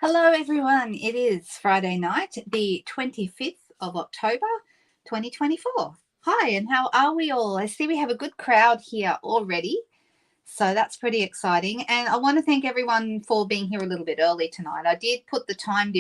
Hello everyone, it is Friday night, the 25th of October, 2024. Hi, and how are we all? I see we have a good crowd here already, so that's pretty exciting. And I want to thank everyone for being here a little bit early tonight. I did put the time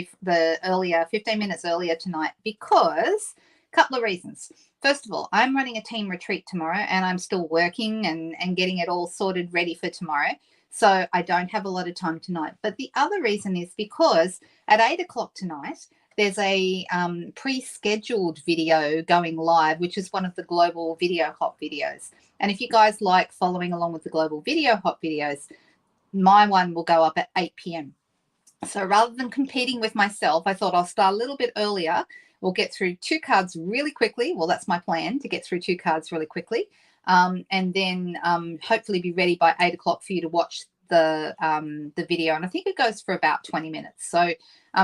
earlier, 15 minutes earlier tonight because a couple of reasons. First of all, I'm running a team retreat tomorrow and I'm still working and getting it all sorted ready for tomorrow. So I don't have a lot of time tonight. But the other reason is because at 8 o'clock tonight, there's a pre-scheduled video going live, which is one of the global video hop videos. And if you guys like following along with the global video hop videos, my one will go up at 8 p.m. So rather than competing with myself, I thought I'll start a little bit earlier. We'll get through 2 cards really quickly. Well, that's my plan, to get through 2 cards really quickly. And then hopefully be ready by 8 o'clock for you to watch the video. And I think it goes for about 20 minutes. So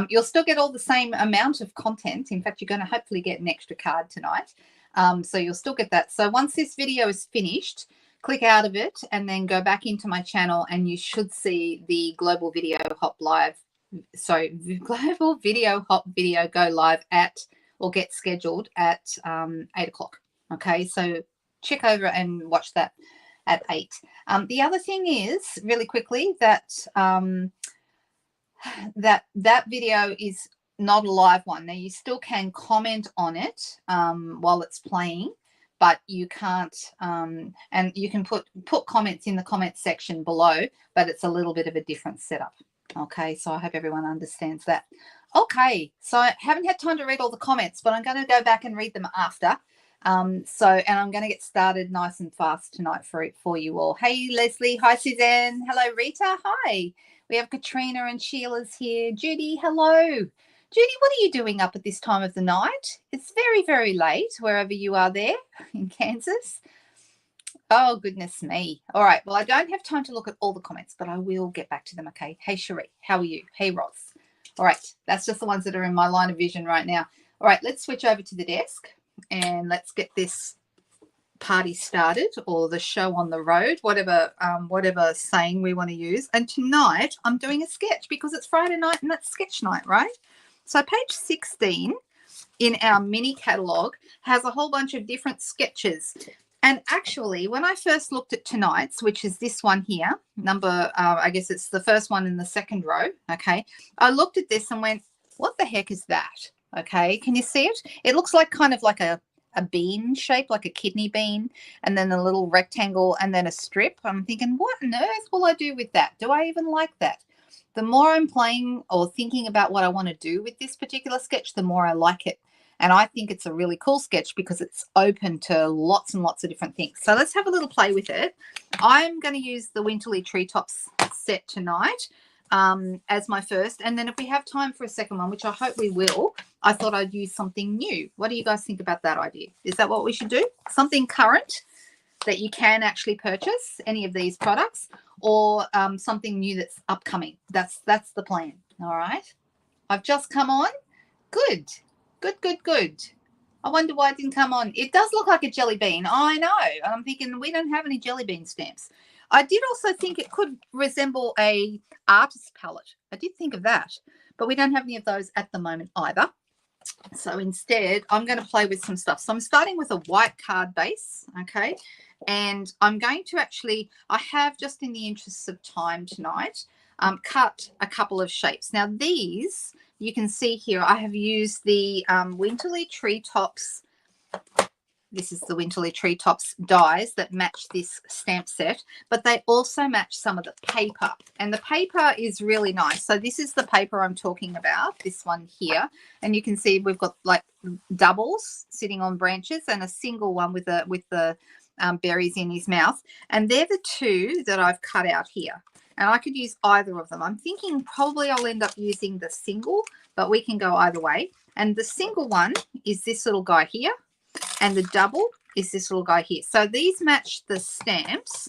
you'll still get all the same amount of content. In fact, you're going to hopefully get an extra card tonight. So you'll still get that. So once this video is finished, click out of it and then go back into my channel and you should see the global video hop live. So global video hop video go live at or get scheduled at 8 o'clock. Okay, so check over and watch that at 8. The other thing is, really quickly, that that video is not a live one. Now, you still can comment on it while it's playing, but you can't, and you can put comments in the comment section below, but it's a little bit of a different setup. Okay, so I hope everyone understands that. Okay, so I haven't had time to read all the comments, but I'm going to go back and read them after. And I'm going to get started nice and fast tonight for you all. Hey, Leslie. Hi, Suzanne. Hello, Rita. Hi. We have Katrina and Sheila's here. Judy, hello. Judy, what are you doing up at this time of the night? It's very, very late wherever you are there in Kansas. Oh, goodness me. All right. Well, I don't have time to look at all the comments, but I will get back to them. Okay. Hey, Cherie. How are you? Hey, Ross. All right. That's just the ones that are in my line of vision right now. All right. Let's switch over to the desk. And let's get this party started, or the show on the road, whatever saying we want to use. And tonight I'm doing a sketch because it's Friday night and that's sketch night, right? So page 16 in our mini catalogue has a whole bunch of different sketches. And actually, when I first looked at tonight's, which is this one here, I guess it's the first one in the second row, okay, I looked at this and went, what the heck is that? Okay, can you see it? It looks like kind of like a bean shape, like a kidney bean, and then a little rectangle and then a strip. I'm thinking, what on earth will I do with that? Do I even like that? The more I'm playing or thinking about what I want to do with this particular sketch, the more I like it. And I think it's a really cool sketch because it's open to lots and lots of different things. So let's have a little play with it. I'm going to use the Winterly Treetops set tonight as my first. And then if we have time for a second one, which I hope we will, I thought I'd use something new. What do you guys think about that idea? Is that what we should do? Something current that you can actually purchase, any of these products, or something new that's upcoming. That's the plan. All right. I've just come on. Good. I wonder why it didn't come on. It does look like a jelly bean. I know. And I'm thinking we don't have any jelly bean stamps. I did also think it could resemble a artist palette. I did think of that, but we don't have any of those at the moment either. So instead, I'm going to play with some stuff. So I'm starting with a white card base, okay? And I'm going to actually, I have, just in the interests of time tonight, cut a couple of shapes. Now these, you can see here, I have used the Winterly Treetops. This is the Winterly Treetops dies that match this stamp set, but they also match some of the paper. And the paper is really nice. So this is the paper I'm talking about, this one here. And you can see we've got like doubles sitting on branches and a single one with the berries in his mouth. And they're the two that I've cut out here. And I could use either of them. I'm thinking probably I'll end up using the single, but we can go either way. And the single one is this little guy here. And the double is this little guy here. So these match the stamps,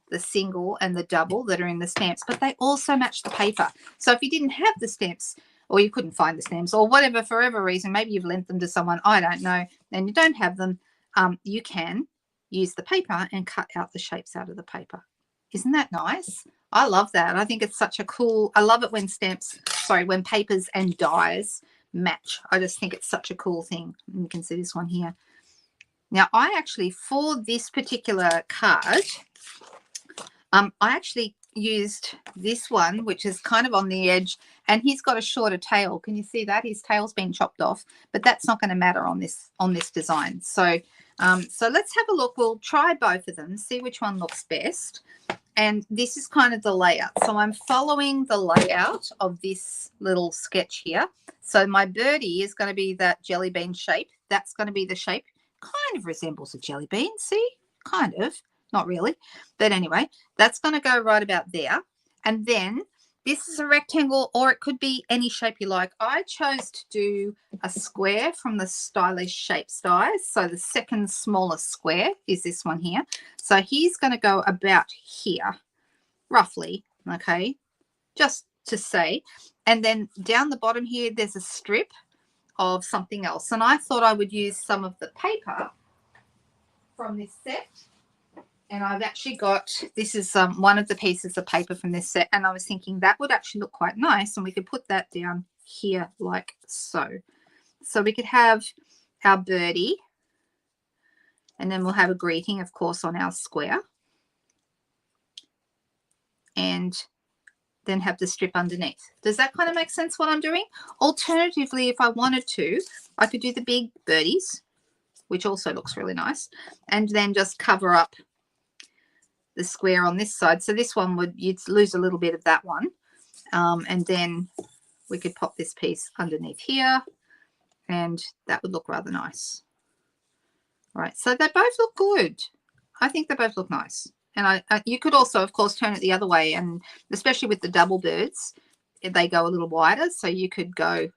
the single and the double that are in the stamps, but they also match the paper. So if you didn't have the stamps, or you couldn't find the stamps, or whatever, for whatever reason, maybe you've lent them to someone, I don't know, and you don't have them, you can use the paper and cut out the shapes out of the paper. Isn't that nice? I love that. I think it's such a cool, I love it when stamps sorry, when papers and dies match. I just think it's such a cool thing. You can see this one here. Now, I actually, for this particular card, I actually used this one, which is kind of on the edge, and he's got a shorter tail. Can you see that? His tail's been chopped off, but that's not going to matter on this design. So, so let's have a look. We'll try both of them, see which one looks best. And this is kind of the layout. So I'm following the layout of this little sketch here. So my birdie is going to be that jelly bean shape. That's going to be the shape. Kind of resembles a jelly bean, see? Kind of. Not really. But anyway, that's going to go right about there. And then this is a rectangle, or it could be any shape you like. I chose to do a square from the Stylish Shapes dies. So the second smallest square is this one here. So he's going to go about here, roughly, okay, just to say. And then down the bottom here, there's a strip of something else. And I thought I would use some of the paper from this set. And I've actually got, this is one of the pieces of paper from this set. And I was thinking that would actually look quite nice. And we could put that down here like so. So we could have our birdie. And then we'll have a greeting, of course, on our square. And then have the strip underneath. Does that kind of make sense what I'm doing? Alternatively, if I wanted to, I could do the big birdies, which also looks really nice. And then just cover up the square on this side. So this one you'd lose a little bit of that one. And then we could pop this piece underneath here, and that would look rather nice. All right, so they both look good. I think they both look nice. And you could also, of course, turn it the other way, and especially with the double birds, they go a little wider, so you could go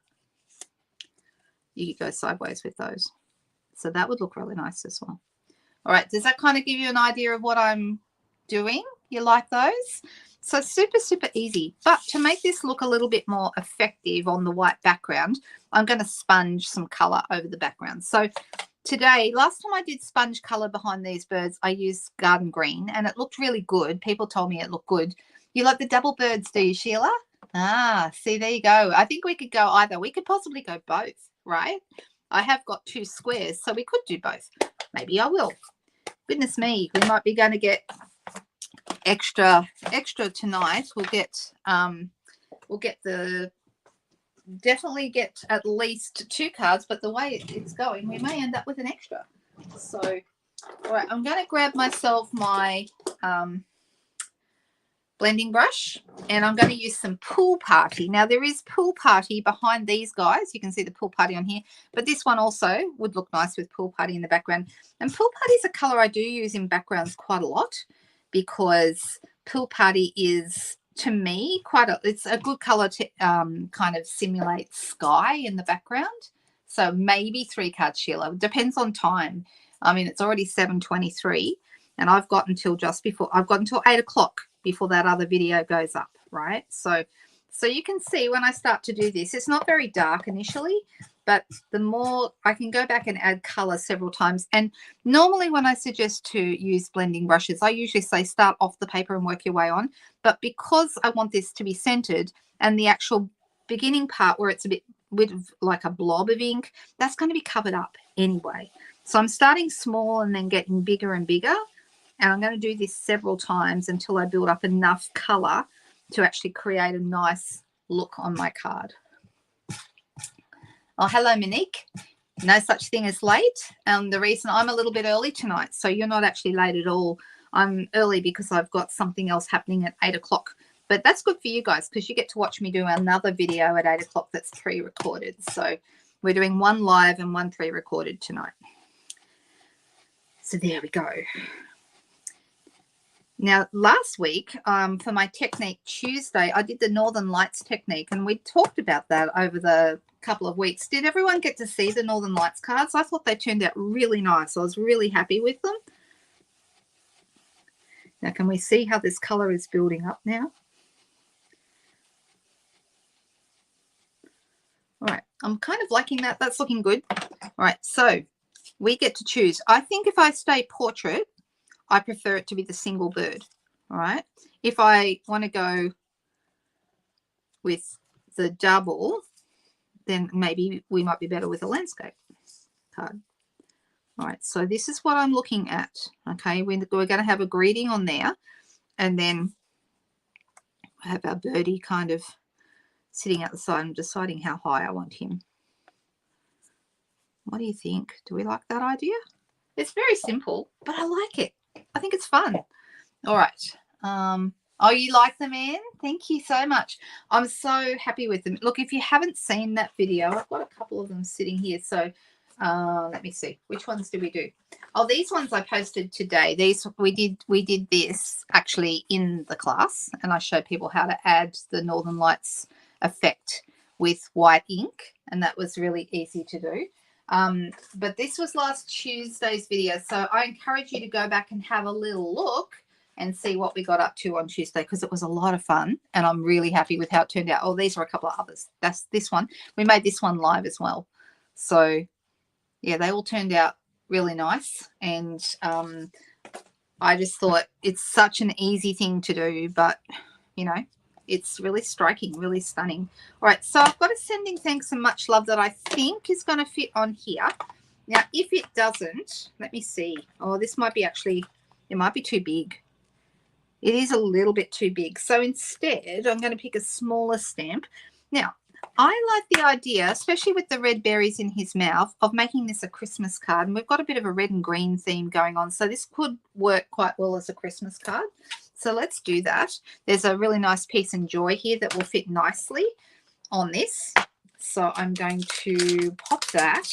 sideways with those. So that would look really nice as well. All right, does that kind of give you an idea of what I'm doing? You like those? So super, super easy. But to make this look a little bit more effective on the white background, I'm going to sponge some color over the background. So today, last time I did sponge color behind these birds, I used garden green, and it looked really good. People told me it looked good. You like the double birds, do you, Sheila? Ah, see, there you go. I think we could go either. We could possibly go both, right? I have got 2 squares, so we could do both. Maybe I will. Goodness me, we might be going to get extra tonight. We'll get definitely get at least 2 cards, but the way it's going, we may end up with an extra. So, all right, I'm going to grab myself my blending brush, and I'm going to use some Pool Party. Now, there is Pool Party behind these guys. You can see the Pool Party on here, but this one also would look nice with Pool Party in the background. And Pool Party is a color I do use in backgrounds quite a lot, because Pool Party is, to me, it's a good color to kind of simulate sky in the background. So maybe 3 cards, Sheila. It depends on time. I mean, it's already 7:23, and I've got until 8 o'clock before that other video goes up, right? So you can see when I start to do this, it's not very dark initially, but the more I can go back and add color several times. And normally when I suggest to use blending brushes, I usually say start off the paper and work your way on. But because I want this to be centered, and the actual beginning part where it's a bit with like a blob of ink, that's going to be covered up anyway. So I'm starting small and then getting bigger and bigger. And I'm going to do this several times until I build up enough color to actually create a nice look on my card. Oh, hello, Monique. No such thing as late. The reason I'm a little bit early tonight, so you're not actually late at all. I'm early because I've got something else happening at 8 o'clock. But that's good for you guys, because you get to watch me do another video at 8 o'clock that's pre-recorded. So we're doing 1 live and 1 pre-recorded tonight. So there we go. Now, last week, for my Technique Tuesday, I did the Northern Lights technique, and we talked about that over the couple of weeks. Did everyone get to see the Northern Lights cards? I thought they turned out really nice. I was really happy with them. Now, can we see how this color is building up now? All right, I'm kind of liking that. That's looking good. All right, so we get to choose. I think if I stay portrait, I prefer it to be the single bird. All right. If I want to go with the double, then maybe we might be better with a landscape card. All right, so this is what I'm looking at. Okay, we're going to have a greeting on there, and then I have our birdie kind of sitting at the side. I'm deciding how high I want him. What do you think? Do we like that idea? It's very simple, but I like it. I think it's fun. All right. Oh, you like them, Anne? Thank you so much. I'm so happy with them. Look, if you haven't seen that video, I've got a couple of them sitting here. So let me see. Which ones did we do? Oh, these ones I posted today. These we did this actually in the class, and I showed people how to add the Northern Lights effect with white ink, and that was really easy to do. But this was last Tuesday's video, so I encourage you to go back and have a little look and see what we got up to on Tuesday, because it was a lot of fun, and I'm really happy with how it turned out. Oh, these are a couple of others. That's this one. We made this one live as well. So yeah, they all turned out really nice, and I just thought it's such an easy thing to do, but you know, it's really striking, really stunning. All right, so I've got a sending thanks and much love that I think is going to fit on here. Now, if it doesn't, let me see. Oh, this might be actually, it might be too big. It is a little bit too big. So instead, I'm going to pick a smaller stamp. Now, I like the idea, especially with the red berries in his mouth, of making this a Christmas card. And we've got a bit of a red and green theme going on, so this could work quite well as a Christmas card. So let's do that. There's a really nice Peace and Joy here that will fit nicely on this. So I'm going to pop that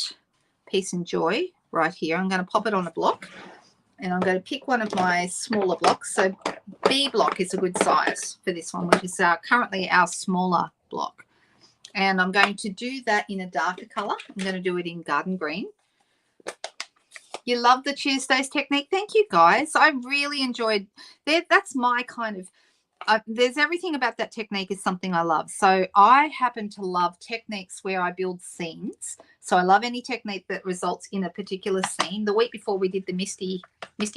Peace and Joy right here. I'm going to pop it on a block, and I'm going to pick one of my smaller blocks. So B block is a good size for this one, which is currently our smaller block. And I'm going to do that in a darker color. I'm going to do it in garden green. You love the Tuesdays technique. Thank you, guys. I really enjoyed that. That's my kind of, there's everything about that technique is something I love. So I happen to love techniques where I build scenes. So I love any technique that results in a particular scene. The week before we did the Misty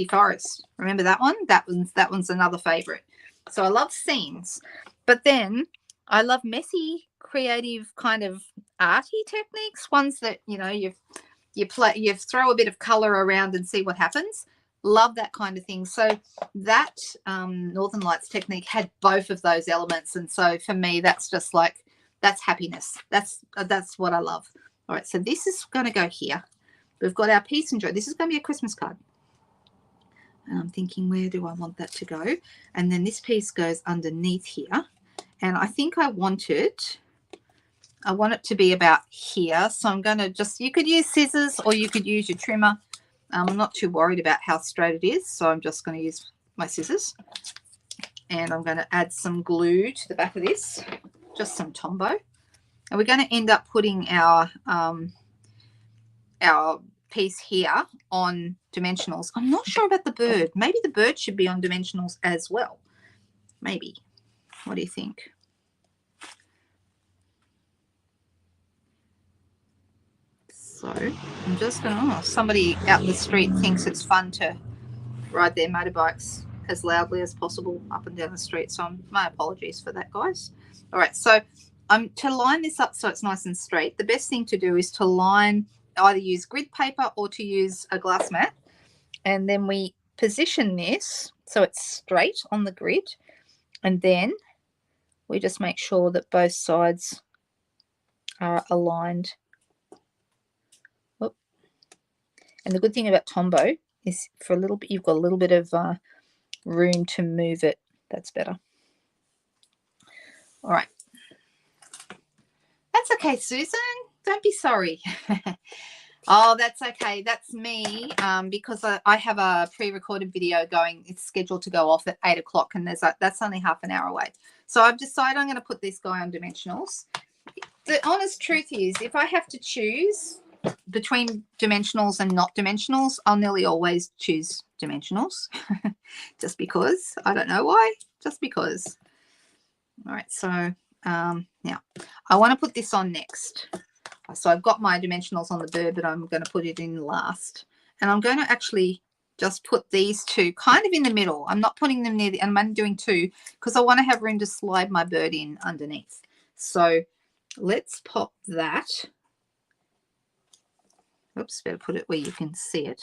Forest. Remember that one? That one's another favorite. So I love scenes. But then I love messy, creative kind of arty techniques, ones that, you know, you throw a bit of color around and see what happens. Love that kind of thing. So that Northern Lights technique had both of those elements, and so for me that's just like, that's happiness. That's what I love. All right, so this is going to go here. We've got our Peace and Joy. This is going to be a Christmas card, and I'm thinking, where do I want that to go? And then this piece goes underneath here, and I think I want it to be about here. So I'm going to just, you could use scissors or you could use your trimmer. I'm not too worried about how straight it is, so I'm just going to use my scissors. And I'm going to add some glue to the back of this, just some Tombow. And we're going to end up putting our piece here on dimensionals. I'm not sure about the bird. Maybe the bird should be on dimensionals as well. Maybe. What do you think? So I'm just going to, somebody out in the street thinks it's fun to ride their motorbikes as loudly as possible up and down the street. So my apologies for that, guys. All right, so to line this up so it's nice and straight, the best thing to do is to line, either use grid paper or to use a glass mat. And then we position this so it's straight on the grid. And then we just make sure that both sides are aligned. And the good thing about Tombow is for a little bit, you've got a little bit of room to move it. That's better. All right. That's okay, Susan. Don't be sorry. Oh, that's okay. That's me, because I have a pre-recorded video going. It's scheduled to go off at 8 o'clock, and that's only half an hour away. So I've decided I'm going to put this guy on dimensionals. The honest truth is, if I have to choose between dimensionals and not dimensionals, I'll nearly always choose dimensionals. Just because. I don't know why. Just because. All right, so now I want to put this on next. So I've got my dimensionals on the bird, but I'm going to put it in last. And I'm going to actually just put these two kind of in the middle. I'm not putting them near the, and I'm doing two because I want to have room to slide my bird in underneath. So let's pop that. Oops, better put it where you can see it.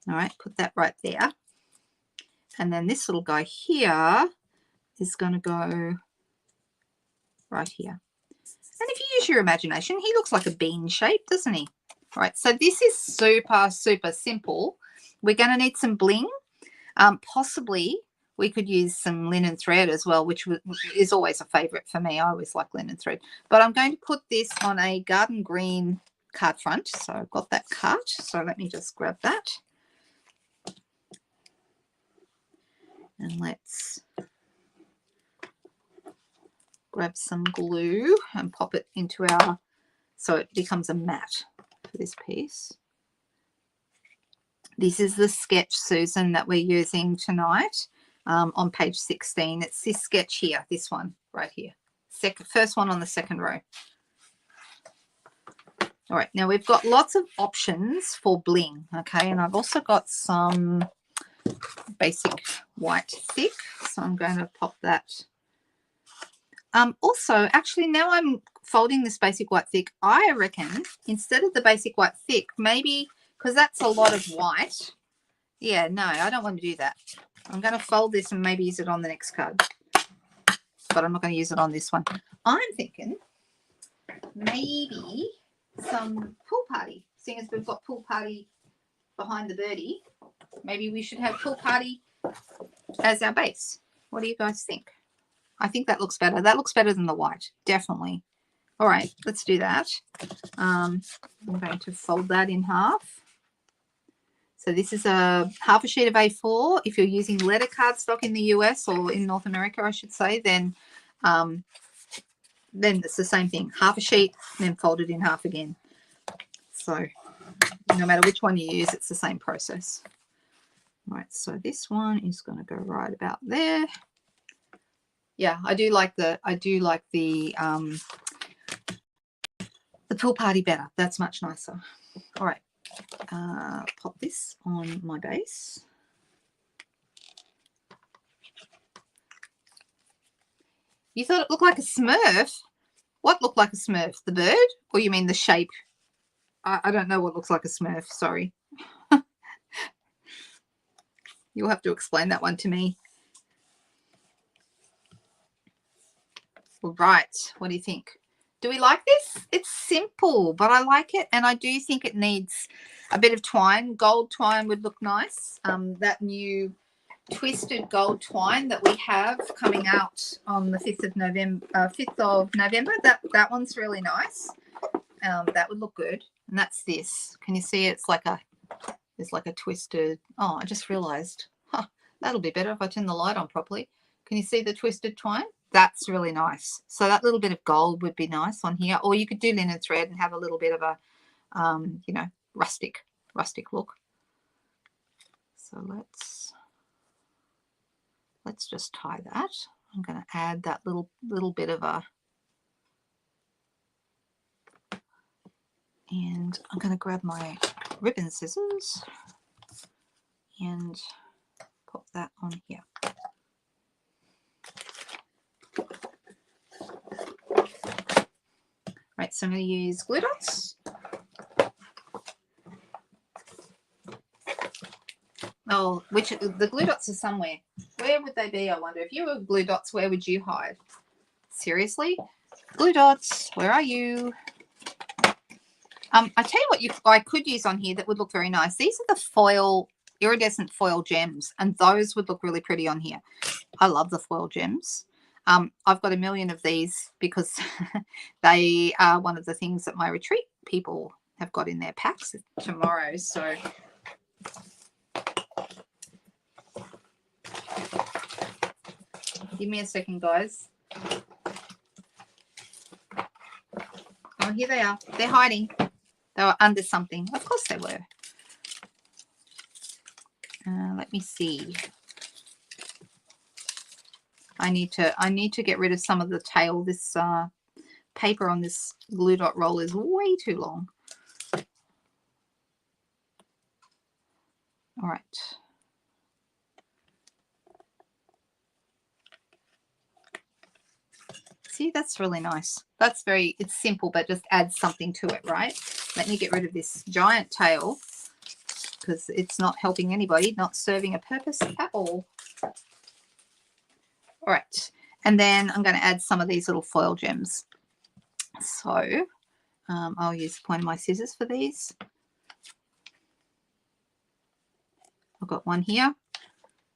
All right, put that right there. And then this little guy here is going to go right here. And if you use your imagination, he looks like a bean shape, doesn't he? All right, so this is super, super simple. We're going to need some bling. Possibly we could use some linen thread as well, which is always a favorite for me. I always like linen thread. But I'm going to put this on a garden green card front. So I've got that card. So let me just grab that. And let's grab some glue and pop it into our, so it becomes a mat for this piece. This is the sketch, Susan, that we're using tonight on page 16. It's this sketch here, this one right here. First one on the second row. All right, now we've got lots of options for bling, okay? And I've also got some basic white thick, so I'm going to pop that. Also, actually, now I'm folding this basic white thick, I reckon instead of the basic white thick, maybe, because that's a lot of white. Yeah, no, I don't want to do that. I'm going to fold this and maybe use it on the next card. But I'm not going to use it on this one. I'm thinking maybe some pool party. Seeing as we've got pool party behind the birdie, maybe we should have pool party as our base. What do you guys think? I think that looks better. That looks better than the white, definitely. All right, let's do that. I'm going to fold that in half. So this is half a sheet of A4. If you're using letter cardstock in the US or in North America, I should say, then it's the same thing. Half a sheet, then fold it in half again. So no matter which one you use, it's the same process. All right, so this one is going to go right about there. Yeah, I do like the pool party better. That's much nicer. All right, pop this on my base. You thought it looked like a Smurf? What looked like a Smurf? The bird? Or you mean the shape? I don't know what looks like a Smurf. Sorry. You'll have to explain that one to me. All right. What do you think? Do we like this? It's simple, but I like it. And I do think it needs a bit of twine. Gold twine would look nice. That new twisted gold twine that we have coming out on the 5th of November. That one's really nice. That would look good. And that's this. Can you see it's like there's like a twisted, oh, I just realized, that'll be better if I turn the light on properly. Can you see the twisted twine? That's really nice. So that little bit of gold would be nice on here. Or you could do linen thread and have a little bit of a, you know, rustic look. So let's just tie that. I'm going to add that little bit of a, and I'm going to grab my ribbon scissors and pop that on here. Right, so I'm going to use glue dots. Oh, the glue dots are somewhere. Where would they be, I wonder? If you were glue dots, where would you hide? Seriously? Glue dots, where are you? I tell you what I could use on here that would look very nice. These are the iridescent foil gems, and those would look really pretty on here. I love the foil gems. I've got a million of these because they are one of the things that my retreat people have got in their packs tomorrow. So give me a second, guys. Oh, here they are. They're hiding. They were under something. Of course they were. Let me see. I need to get rid of some of the tail. This paper on this glue dot roll is way too long. All right. See, that's really nice. That's it's simple, but just adds something to it, right? Let me get rid of this giant tail because it's not helping anybody, not serving a purpose at all. All right. And then I'm going to add some of these little foil gems. So I'll use the point of my scissors for these. I've got one here.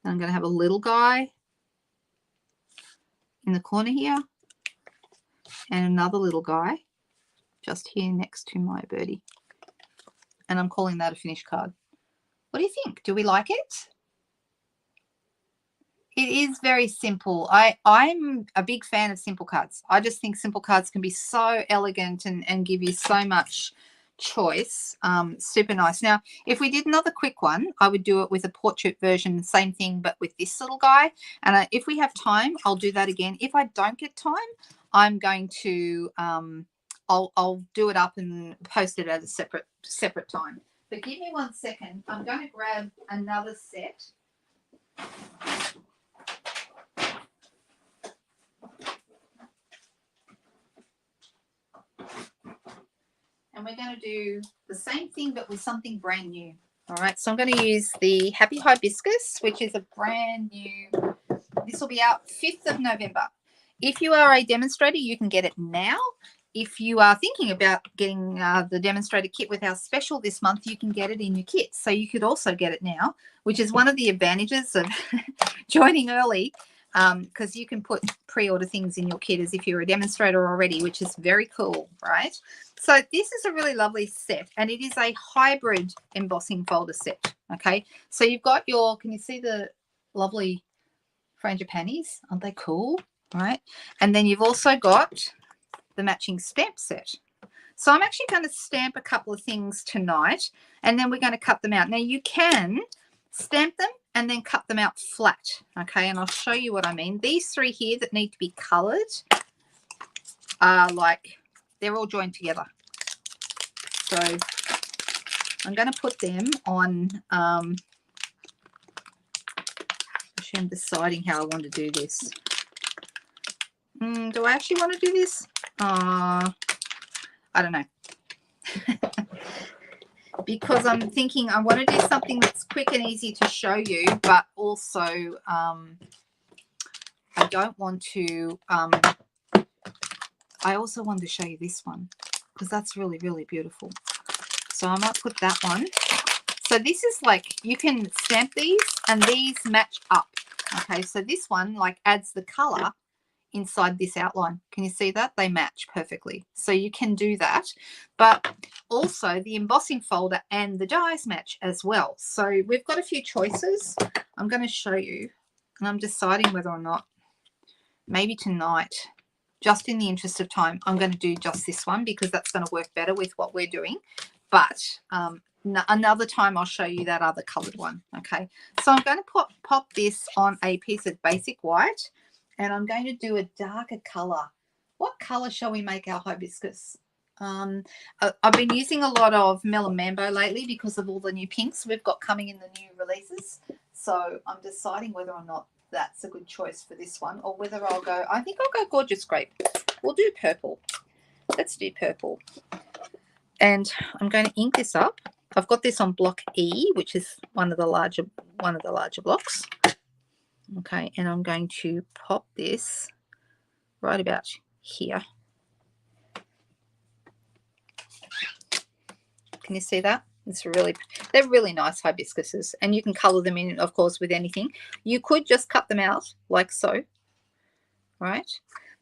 And I'm going to have a little guy in the corner here. And another little guy just here next to my birdie. And I'm calling that a finished card. What do you think? Do we like it? It is very simple. I'm a big fan of simple cards. I just think simple cards can be so elegant and give you so much choice. Super nice. Now, if we did another quick one, I would do it with a portrait version, same thing, but with this little guy. And if we have time, I'll do that again. If I don't get time, I'm going to, I'll do it up and post it at a separate time. But give me 1 second. I'm going to grab another set. And we're going to do the same thing, but with something brand new. All right, so I'm going to use the Happy Hibiscus, which is a brand new, this will be out 5th of November. If you are a demonstrator, you can get it now. If you are thinking about getting the demonstrator kit with our special this month, you can get it in your kit. So you could also get it now, which is one of the advantages of joining early, because you can put pre-order things in your kit as if you're a demonstrator already, which is very cool, right? So this is a really lovely set, and it is a hybrid embossing folder set, okay? So you've got your, can you see the lovely frangipanis? Aren't they cool, right? And then you've also got the matching stamp set. So I'm actually going to stamp a couple of things tonight, and then we're going to cut them out. Now you can stamp them and then cut them out flat, okay? And I'll show you what I mean. These three here that need to be colored are like, they're all joined together. So I'm going to put them on, actually I'm deciding how I want to do this. Do I actually want to do this? I don't know. Because I'm thinking I want to do something that's quick and easy to show you, but also I don't want to, I also wanted to show you this one because that's really, really beautiful. So I might put that one. So this is like, you can stamp these and these match up. Okay, so this one like adds the color inside this outline. Can you see that? They match perfectly. So you can do that. But also the embossing folder and the dies match as well. So we've got a few choices. I'm going to show you, and I'm deciding whether or not maybe tonight, just in the interest of time, I'm going to do just this one because that's going to work better with what we're doing. But another time I'll show you that other colored one. Okay, so I'm going to pop this on a piece of basic white, and I'm going to do a darker color. What color shall we make our hibiscus? I've been using a lot of Melon Mambo lately because of all the new pinks we've got coming in the new releases. So I'm deciding whether or not that's a good choice for this one, or whether I'll go, I think I'll go Gorgeous Grape. We'll do purple. Let's do purple. And I'm going to ink this up. I've got this on block E, which is one of the larger blocks. Okay, and I'm going to pop this right about here. Can you see that? They're really nice hibiscuses, and you can color them in, of course, with anything. You could just cut them out like so, right?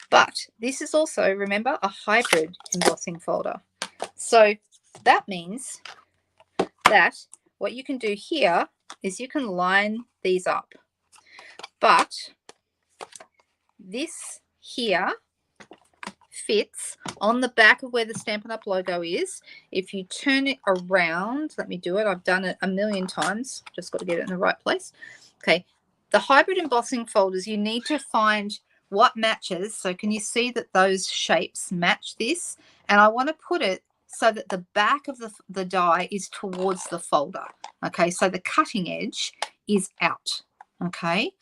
But this is also, remember, a hybrid embossing folder. So that means that what you can do here is you can line these up. But this here fits on the back of where the Stampin' Up logo is. If you turn it around, let me do it. I've done it a million times. Just got to get it in the right place. Okay, the hybrid embossing folders, you need to find what matches. So can you see that those shapes match this? And I want to put it so that the back of the die is towards the folder. Okay, so the cutting edge is out. Okay,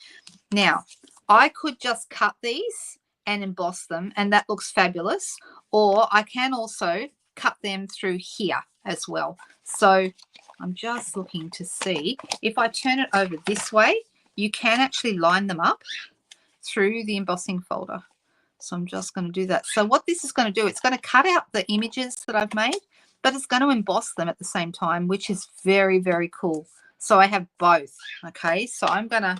now I could just cut these and emboss them, and that looks fabulous. Or I can also cut them through here as well. So I'm just looking to see if I turn it over this way, you can actually line them up through the embossing folder. So I'm just going to do that. So what this is going to do, it's going to cut out the images that I've made, but it's going to emboss them at the same time, which is very, very cool. So I have both. Okay, so I'm going to,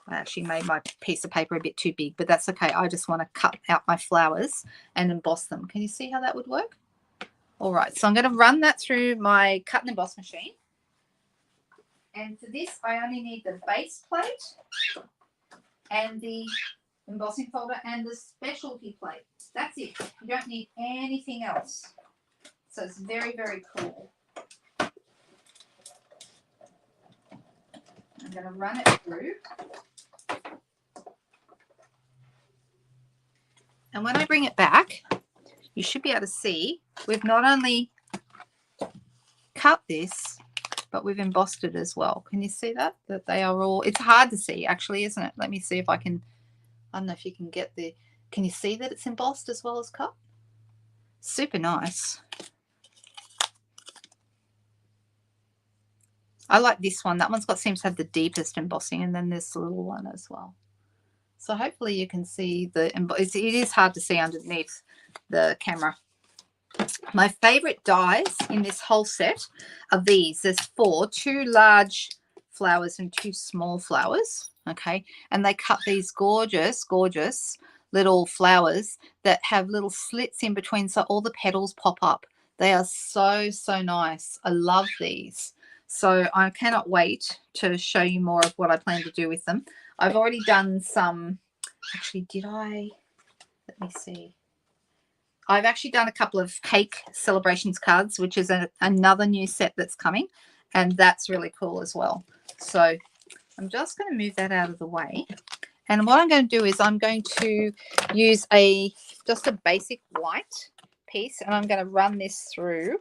I actually made my piece of paper a bit too big, but that's okay. I just want to cut out my flowers and emboss them. Can you see how that would work? All right, so I'm going to run that through my cut and emboss machine. And for this, I only need the base plate and the embossing folder and the specialty plate. That's it. You don't need anything else. So it's very, very cool. I'm going to run it through. And when I bring it back, you should be able to see we've not only cut this, but we've embossed it as well. Can you see that? That they are all, it's hard to see actually, isn't it? Let me see if I can, I don't know if you can get the, can you see that it's embossed as well as cut? Super nice. I like this one. That one's got, seems to have the deepest embossing, and then this little one as well. So hopefully you can see the, it is hard to see underneath the camera. My favorite dies in this whole set are these. There's 4, 2 large flowers and 2 small flowers. Okay, and they cut these gorgeous, gorgeous little flowers that have little slits in between, so all the petals pop up. They are so, so nice. I love these. So I cannot wait to show you more of what I plan to do with them. I've already done some, actually did I, let me see. I've actually done a couple of cake celebrations cards, which is another new set that's coming, and that's really cool as well. So I'm just going to move that out of the way. And what I'm going to do is I'm going to use just a basic white piece, and I'm going to run this through.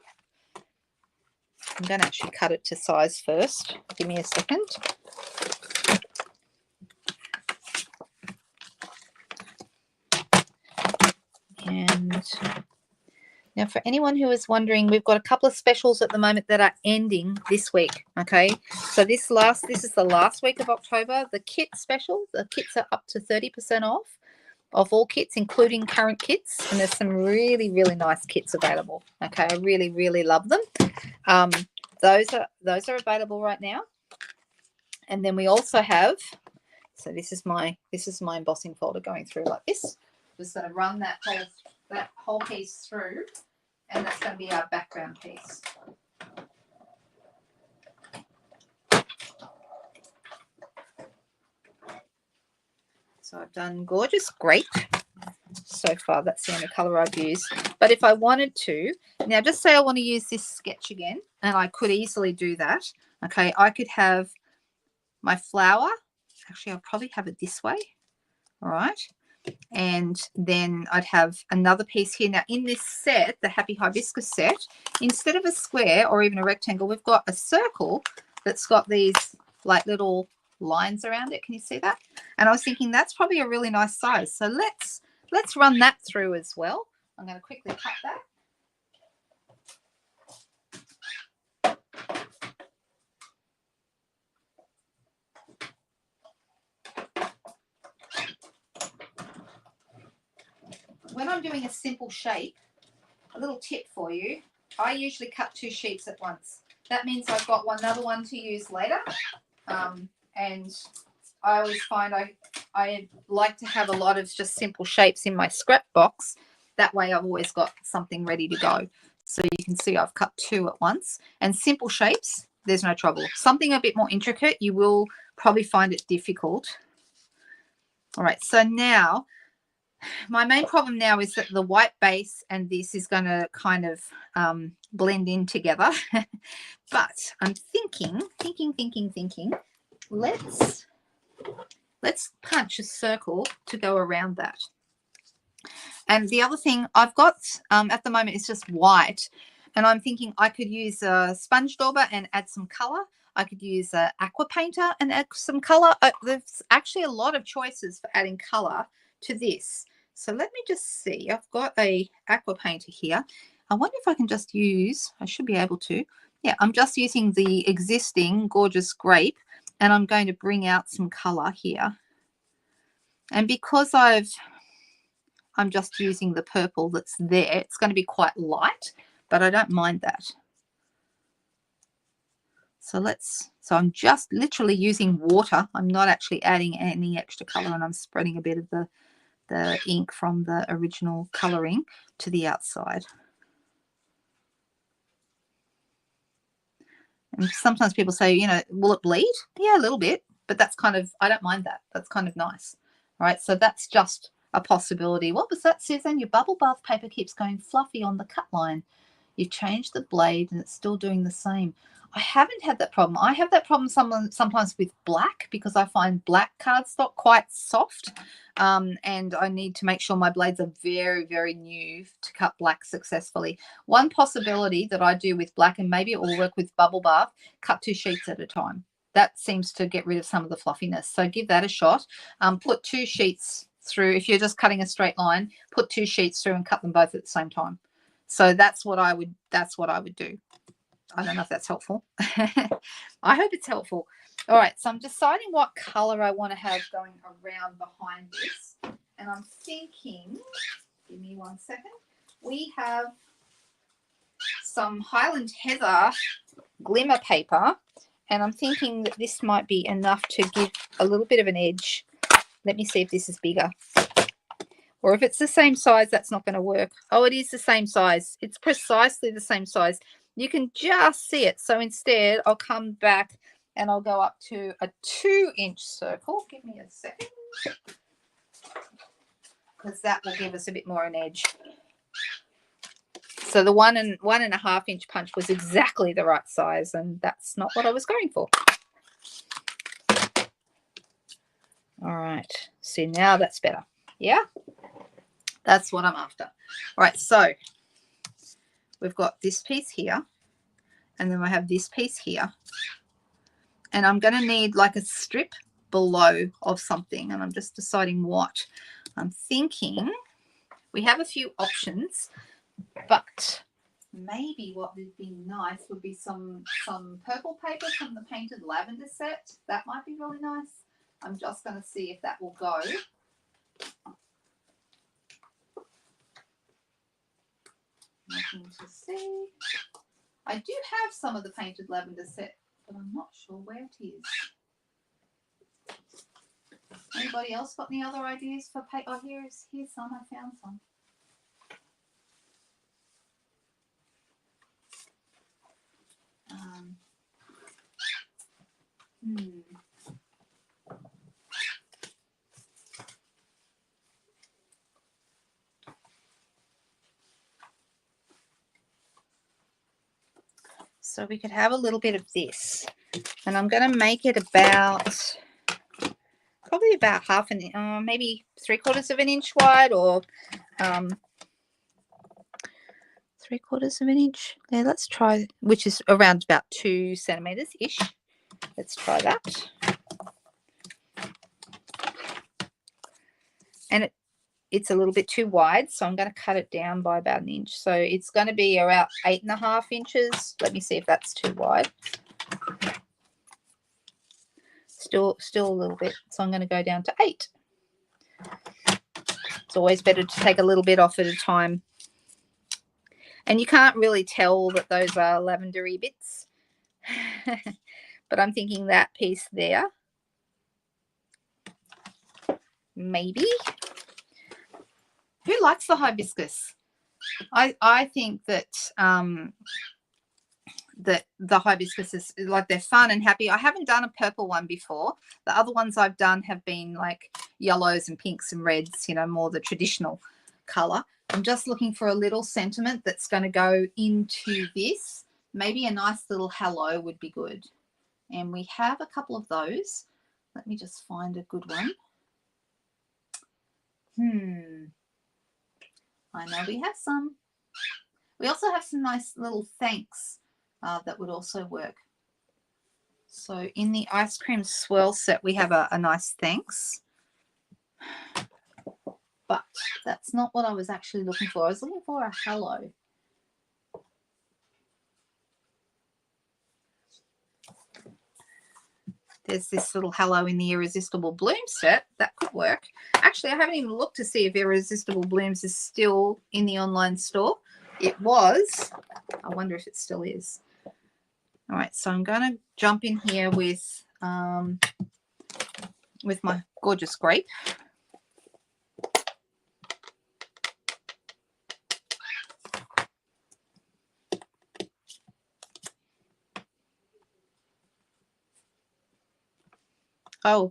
I'm going to actually cut it to size first. Give me a second. And now for anyone who is wondering, we've got a couple of specials at the moment that are ending this week. Okay, so this is the last week of October. The kit special, the kits are up to 30% off of all kits, including current kits, and there's some really, really nice kits available. Okay, I really, really love them. Those are available right now. And then we also have, so this is my embossing folder going through like this. Just going to run that whole piece through, and that's going to be our background piece. So I've done gorgeous grape so far. That's the only color I've used. But if I wanted to, now just say I want to use this sketch again, and I could easily do that. Okay, I could have my flower. Actually, I'll probably have it this way. All right. And then I'd have another piece here. Now in this set, the Happy Hibiscus set, instead of a square or even a rectangle, we've got a circle that's got these like little lines around it. Can you see that? And I was thinking that's probably a really nice size. So let's run that through as well. I'm going to quickly cut that. When I'm doing a simple shape, a little tip for you, I usually cut 2 sheets at once. That means I've got another one to use later. And I always find I like to have a lot of just simple shapes in my scrap box. That way I've always got something ready to go. So you can see I've cut 2 at once. And simple shapes, there's no trouble. Something a bit more intricate, you will probably find it difficult. All right, so now my main problem now is that the white base and this is going to kind of blend in together. But I'm thinking, let's punch a circle to go around that. And the other thing I've got at the moment is just white. And I'm thinking I could use a sponge dauber and add some color. I could use an aqua painter and add some color. There's actually a lot of choices for adding color to this. So let me just see. I've got a aqua painter here. I wonder if I can just use, I should be able to. Yeah, I'm just using the existing Gorgeous Grape, and I'm going to bring out some color here. And because I'm just using the purple that's there, it's going to be quite light, but I don't mind that. So I'm just literally using water. I'm not actually adding any extra color, and I'm spreading a bit of the ink from the original coloring to the outside. And sometimes people say, you know, will it bleed? Yeah, a little bit, but that's kind of, I don't mind that. That's kind of nice. All right, so that's just a possibility. What was that, Susan? Your bubble bath paper keeps going fluffy on the cut line. You've changed the blade and it's still doing the same. I haven't had that problem. I have that problem sometimes with black, because I find black cardstock quite soft, and I need to make sure my blades are very, very new to cut black successfully. One possibility that I do with black, and maybe it will work with bubble bath, cut 2 sheets at a time. That seems to get rid of some of the fluffiness. So give that a shot. Put 2 sheets through. If you're just cutting a straight line, put 2 sheets through and cut them both at the same time. So that's what I would do. I don't know if that's helpful. I hope it's helpful. All right, so I'm deciding what color I want to have going around behind this. And I'm thinking, give me 1 second. We have some Highland Heather glimmer paper, and I'm thinking that this might be enough to give a little bit of an edge. Let me see if this is bigger. Or if it's the same size, that's not going to work. Oh, it is the same size. It's precisely the same size. You can just see it. So instead, I'll come back and I'll go up to a 2-inch circle. Give me a second, because that will give us a bit more an edge. So the 1.5 inch punch was exactly the right size, and that's not what I was going for. All right. See, now that's better. Yeah, that's what I'm after. All right, so we've got this piece here, and then I have this piece here, and I'm going to need like a strip below of something, and I'm just deciding what. I'm thinking we have a few options, but maybe what would be nice would be some purple paper from the Painted Lavender set. That might be really nice. I'm just going to see if that will go. Nothing to see. I do have some of the Painted Lavender set, but I'm not sure where it is. Anybody else got any other ideas for paper? Oh, here's some. I found some. So we could have a little bit of this, and I'm going to make it about probably about half an inch, maybe 3/4 of an inch wide, or 3/4 of an inch. There, let's try, which is around about 2 centimeters ish. Let's try that. And it's a little bit too wide, so I'm going to cut it down by about an inch. So it's going to be around 8.5 inches. Let me see if that's too wide. Still a little bit. So I'm going to go down to 8. It's always better to take a little bit off at a time. And you can't really tell that those are lavendery bits. But I'm thinking that piece there. Maybe. Who likes the hibiscus? I think that that the hibiscus is like, they're fun and happy. I haven't done a purple one before. The other ones I've done have been like yellows and pinks and reds, you know, more the traditional color. I'm just looking for a little sentiment that's going to go into this. Maybe a nice little hello would be good. And we have a couple of those. Let me just find a good one. I know we have some. We also have some nice little thanks that would also work. So in the ice cream swirl set, we have a nice thanks. but that's not what I was actually looking for. I was looking for a hello. There's this little hello in the Irresistible Bloom set. That could work. Actually, I haven't even looked to see if Irresistible Blooms is still in the online store. It was. I wonder if it still is. All right, so I'm going to jump in here with my gorgeous grape. Oh,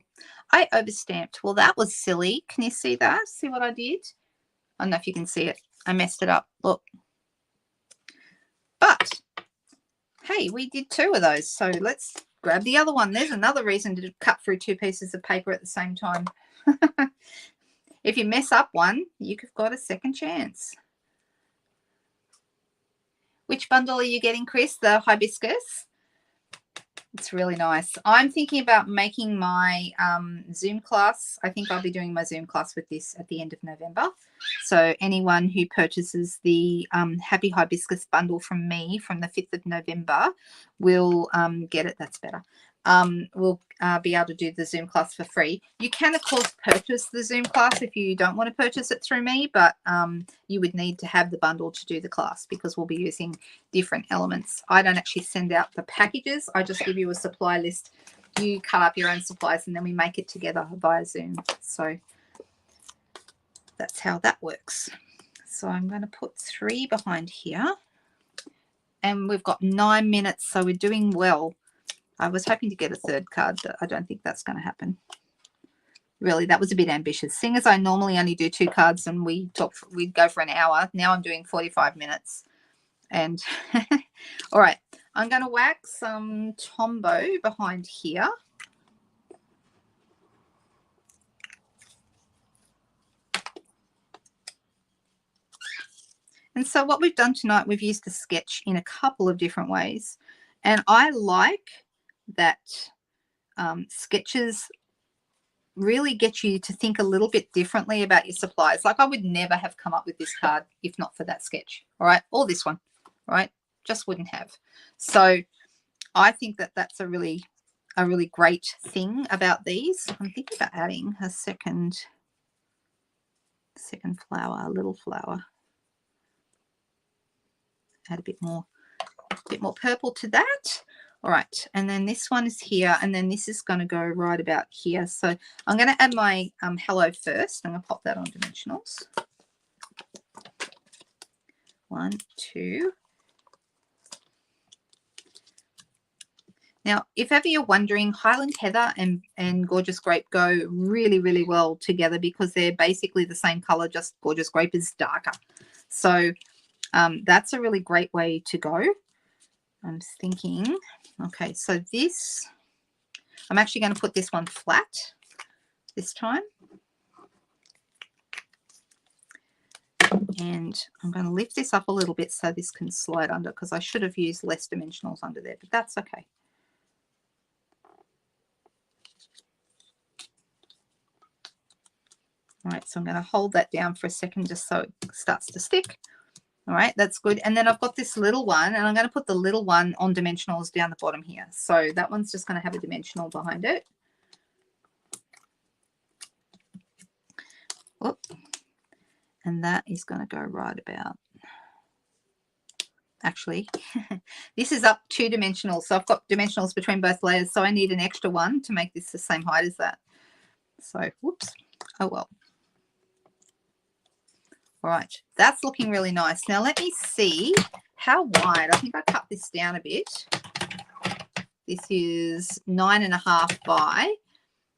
I overstamped. Well, that was silly. Can you see that? See what I did? I don't know if you can see it. I messed it up. Look. But, hey, we did 2 of those. So let's grab the other one. There's another reason to cut through 2 pieces of paper at the same time. If you mess up one, you've got a second chance. Which bundle are you getting, Chris? The Hibiscus? It's really nice. I'm thinking about making my Zoom class. I think I'll be doing my Zoom class with this at the end of November. So anyone who purchases the Happy Hibiscus bundle from me from the 5th of November will get it. That's better. Will be able to do the Zoom class for free. You can, of course, purchase the Zoom class if you don't want to purchase it through me, but you would need to have the bundle to do the class because we'll be using different elements. I don't actually send out the packages. I just give you a supply list. You cut up your own supplies and then we make it together via Zoom. So that's how that works. So I'm going to put 3 behind here. And we've got 9 minutes, so we're doing well. I was hoping to get a 3rd card, but I don't think that's going to happen. Really, that was a bit ambitious. Seeing as I normally only do 2 cards and we'd go for an hour, now I'm doing 45 minutes. And all right, I'm going to wax some Tombow behind here. And so what we've done tonight, we've used the sketch in a couple of different ways. And I like that sketches really get you to think a little bit differently about your supplies. Like I would never have come up with this card if not for that sketch, all right? Or this one, right? Just wouldn't have. So I think that that's a really great thing about these. I'm thinking about adding a second flower, a little flower. Add a bit more purple to that. All right, and then this one is here, and then this is going to go right about here. So I'm going to add my hello first. I'm going to pop that on dimensionals. 1, 2. Now, if ever you're wondering, Highland Heather and Gorgeous Grape go really, really well together because they're basically the same color, just Gorgeous Grape is darker. So that's a really great way to go. I'm just thinking, okay, so this, I'm actually going to put this one flat this time. And I'm going to lift this up a little bit so this can slide under because I should have used less dimensionals under there, but that's okay. All right, so I'm going to hold that down for a second just so it starts to stick. All right, that's good. And then I've got this little one, and I'm going to put the little one on dimensionals down the bottom here. So that one's just going to have a dimensional behind it. Whoop. And that is going to go right about. Actually, this is up 2 dimensionals. So I've got dimensionals between both layers. So I need an extra one to make this the same height as that. So, whoops. Oh, well. All right, that's looking really nice. Now let me see how wide. I think I cut this down a bit. This is 9.5 by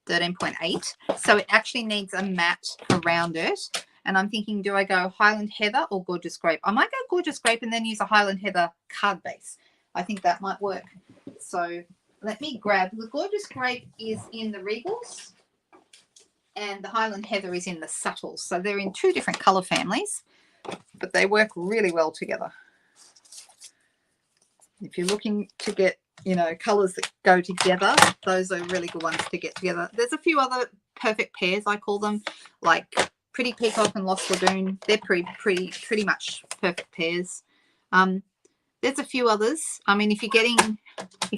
13.8. So it actually needs a mat around it. And I'm thinking, do I go Highland Heather or Gorgeous Grape? I might go Gorgeous Grape and then use a Highland Heather card base. I think that might work. So let me grab, the Gorgeous Grape is in the Regals. And the Highland Heather is in the Subtles. So they're in 2 different colour families, but they work really well together. If you're looking to get, you know, colours that go together, those are really good ones to get together. There's a few other perfect pairs, I call them, like Pretty Peacock and Lost Lagoon, they're pretty much perfect pairs. There's a few others. I mean, if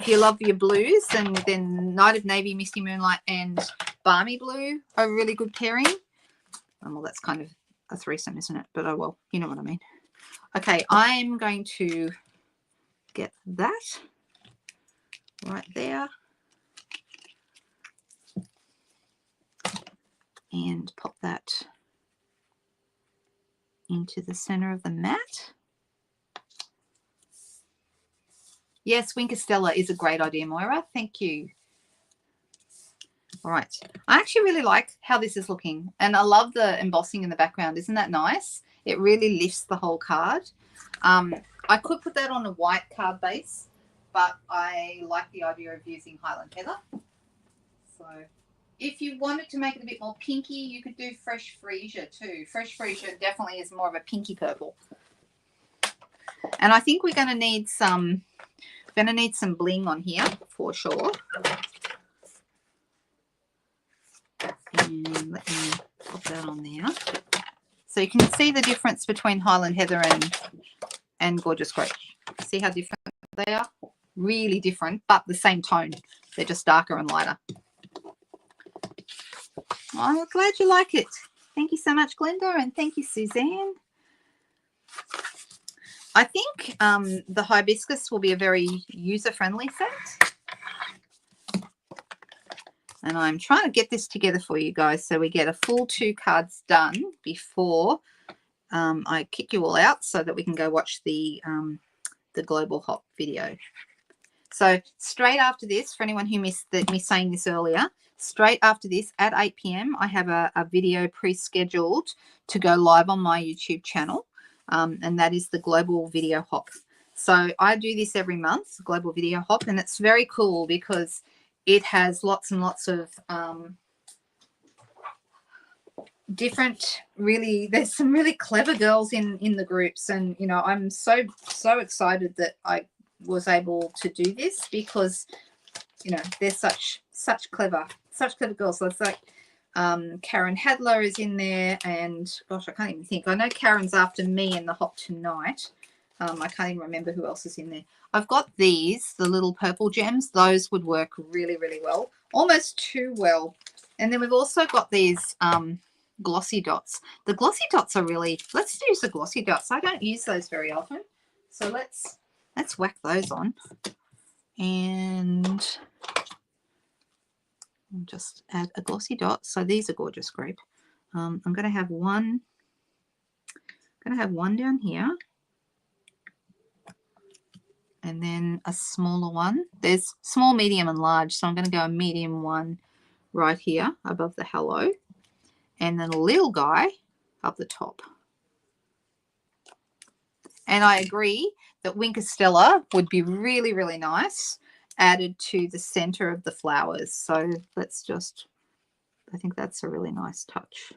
you love your blues, then Night of Navy, Misty Moonlight, and Balmy Blue are a really good pairing. Well, that's kind of a threesome, isn't it? But oh well, you know what I mean. Okay, I'm going to get that right there and pop that into the center of the mat. Yes, Winker Stella is a great idea, Moira. Thank you. All right. I actually really like how this is looking, and I love the embossing in the background. Isn't that nice? It really lifts the whole card. I could put that on a white card base, but I like the idea of using Highland Heather. So if you wanted to make it a bit more pinky, you could do Fresh Freesia too. Fresh Freesia definitely is more of a pinky purple. And I think we're going to need some bling on here for sure. And let me pop that on there. So you can see the difference between Highland Heather and Gorgeous Grape. See how different they are? Really different, but the same tone. They're just darker and lighter. I'm glad you like it. Thank you so much, Glenda, and thank you, Suzanne. I think the Hibiscus will be a very user-friendly set. And I'm trying to get this together for you guys so we get a full 2 cards done before I kick you all out so that we can go watch the Global Hop video. So straight after this, for anyone who missed me saying this earlier, straight after this at 8 p.m, I have a video pre-scheduled to go live on my YouTube channel, and that is the Global Video Hop. So I do this every month, Global Video Hop, and it's very cool because it has lots and lots of different, really, there's some really clever girls in the groups, and you know, I'm so excited that I was able to do this because, you know, they're such clever girls. So it's like Karen Hadler is in there, and gosh, I can't even think. I know Karen's after me in the Hop tonight. I can't even remember who else is in there. I've got these, the little purple gems. Those would work really, really well, almost too well. And then we've also got these glossy dots. The glossy dots are really, let's use the glossy dots. I don't use those very often. So let's whack those on. And I'll just add a glossy dot. So these are Gorgeous Grape. I'm going to have one down here. And then a smaller one. There's small, medium, and large. So I'm going to go a medium one right here above the hello. And then a little guy up the top. And I agree that Winker Stella would be really, really nice added to the center of the flowers. So let's just, I think that's a really nice touch.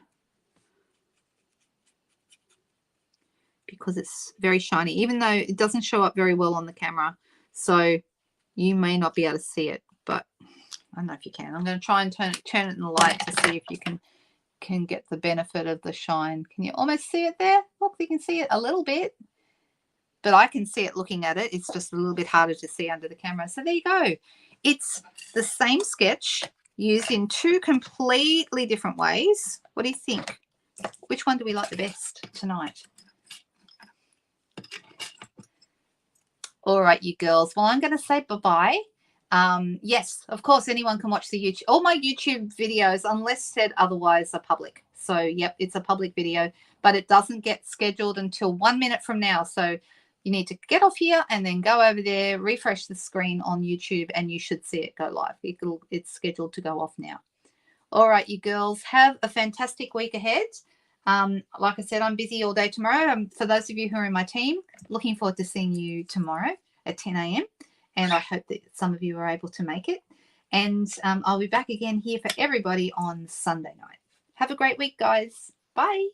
Because it's very shiny, even though it doesn't show up very well on the camera. So you may not be able to see it, but I don't know if you can. I'm going to try and turn it in the light to see if you can get the benefit of the shine. Can you almost see it there? Look, you can see it a little bit. But I can see it looking at it. It's just a little bit harder to see under the camera. So there you go. It's the same sketch used in 2 completely different ways. What do you think? Which one do we like the best tonight? All right, you girls. Well, I'm going to say bye-bye. Yes, of course, anyone can watch the YouTube. All my YouTube videos, unless said otherwise, are public. So, yep, it's a public video, but it doesn't get scheduled until 1 minute from now. So you need to get off here and then go over there, refresh the screen on YouTube, and you should see it go live. It's scheduled to go off now. All right, you girls, have a fantastic week ahead. Like I said, I'm busy all day tomorrow. For those of you who are in my team, looking forward to seeing you tomorrow at 10 a.m. And I hope that some of you are able to make it. And I'll be back again here for everybody on Sunday night. Have a great week, guys. Bye.